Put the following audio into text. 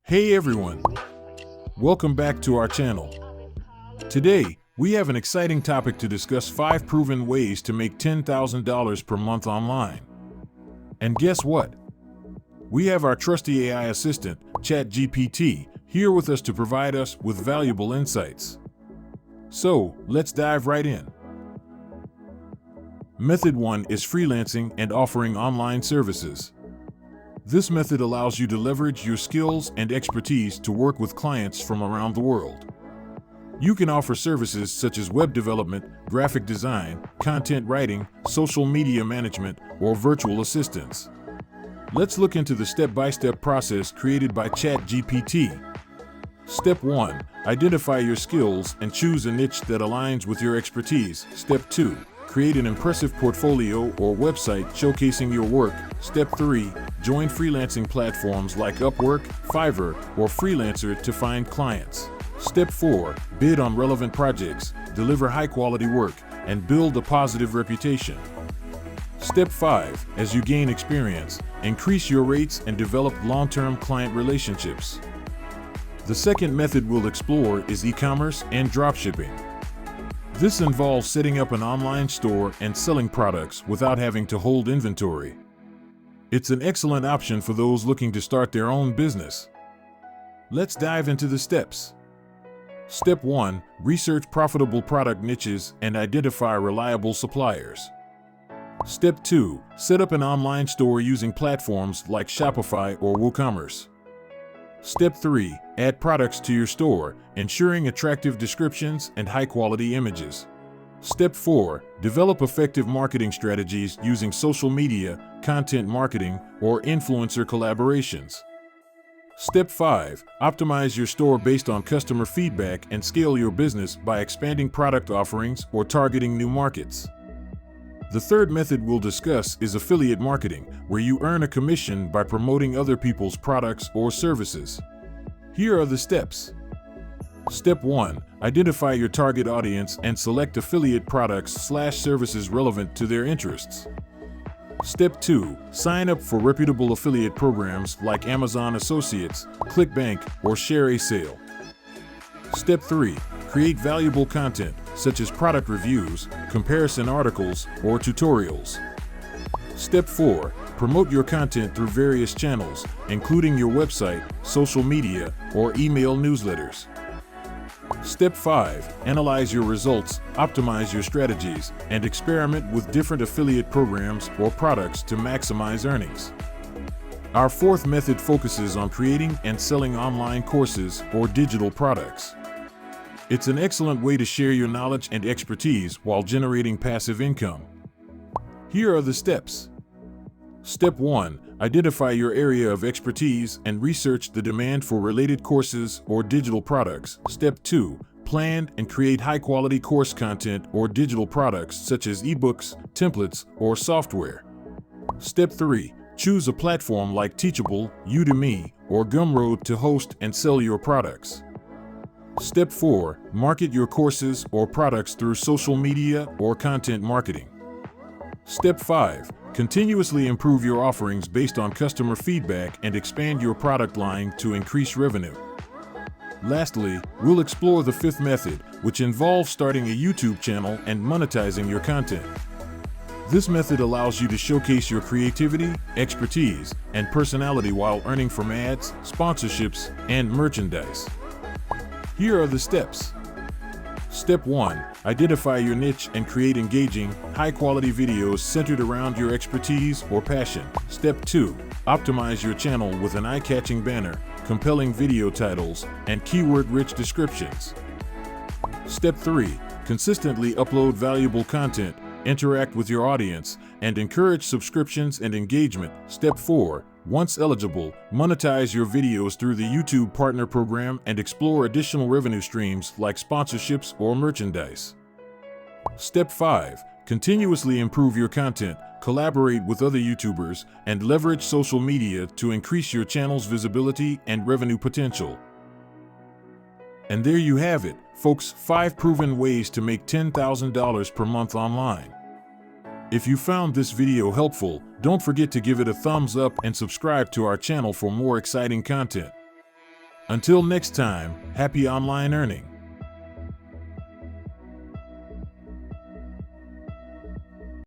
Hey everyone, welcome back to our channel. Today, we have an exciting topic to discuss: 5 proven ways to make $10,000 per month online. And guess what? We have our trusty AI assistant, ChatGPT, here with us to provide us with valuable insights. So, let's dive right in. Method 1 is freelancing and offering online services. This method allows you to leverage your skills and expertise to work with clients from around the world. You can offer services such as web development, graphic design, content writing, social media management, or virtual assistants. Let's look into the step-by-step process created by ChatGPT. Step 1. Identify your skills and choose a niche that aligns with your expertise. Step 2. Create an impressive portfolio or website showcasing your work. Step 3. Join freelancing platforms like Upwork, Fiverr, or Freelancer to find clients. Step 4. Bid on relevant projects, deliver high-quality work, and build a positive reputation. Step 5. As you gain experience, increase your rates and develop long-term client relationships. The second method we'll explore is e-commerce and dropshipping. This involves setting up an online store and selling products without having to hold inventory. It's an excellent option for those looking to start their own business. Let's dive into the steps. Step 1. Research profitable product niches and identify reliable suppliers. Step 2. Set up an online store using platforms like Shopify or WooCommerce. Step 3. Add products to your store, ensuring attractive descriptions and high-quality images. Step 4. Develop effective marketing strategies using social media, content marketing, or influencer collaborations. Step 5. Optimize your store based on customer feedback and scale your business by expanding product offerings or targeting new markets. The third method we'll discuss is affiliate marketing, where you earn a commission by promoting other people's products or services. Here are the steps. Step 1. Identify your target audience and select affiliate products/services relevant to their interests. Step 2. Sign up for reputable affiliate programs like Amazon Associates, ClickBank, or ShareASale. Step 3. Create valuable content, such as product reviews, comparison articles, or tutorials. Step 4. Promote your content through various channels, including your website, social media, or email newsletters. Step 5. Analyze your results, optimize your strategies, and experiment with different affiliate programs or products to maximize earnings. Our fourth method focuses on creating and selling online courses or digital products. It's an excellent way to share your knowledge and expertise while generating passive income. Here are the steps. Step 1. Identify your area of expertise and research the demand for related courses or digital products. Step 2. Plan and create high-quality course content or digital products such as ebooks, templates, or software. Step 3. Choose a platform like Teachable, Udemy, or Gumroad to host and sell your products. Step 4. Market your courses or products through social media or content marketing. Step 5. Continuously improve your offerings based on customer feedback and expand your product line to increase revenue. Lastly, we'll explore the fifth method, which involves starting a YouTube channel and monetizing your content. This method allows you to showcase your creativity, expertise, and personality while earning from ads, sponsorships, and merchandise. Here are the steps. Step 1. Identify your niche and create engaging, high-quality videos centered around your expertise or passion. Step 2. Optimize your channel with an eye-catching banner, compelling video titles, and keyword-rich descriptions. Step 3. Consistently upload valuable content, interact with your audience, and encourage subscriptions and engagement. Step 4. Once eligible, monetize your videos through the YouTube Partner Program and explore additional revenue streams like sponsorships or merchandise. Step 5. Continuously improve your content, collaborate with other YouTubers, and leverage social media to increase your channel's visibility and revenue potential. And there you have it, folks, 5 proven ways to make $10,000 per month online. If you found this video helpful, don't forget to give it a thumbs up and subscribe to our channel for more exciting content. Until next time, happy online earning.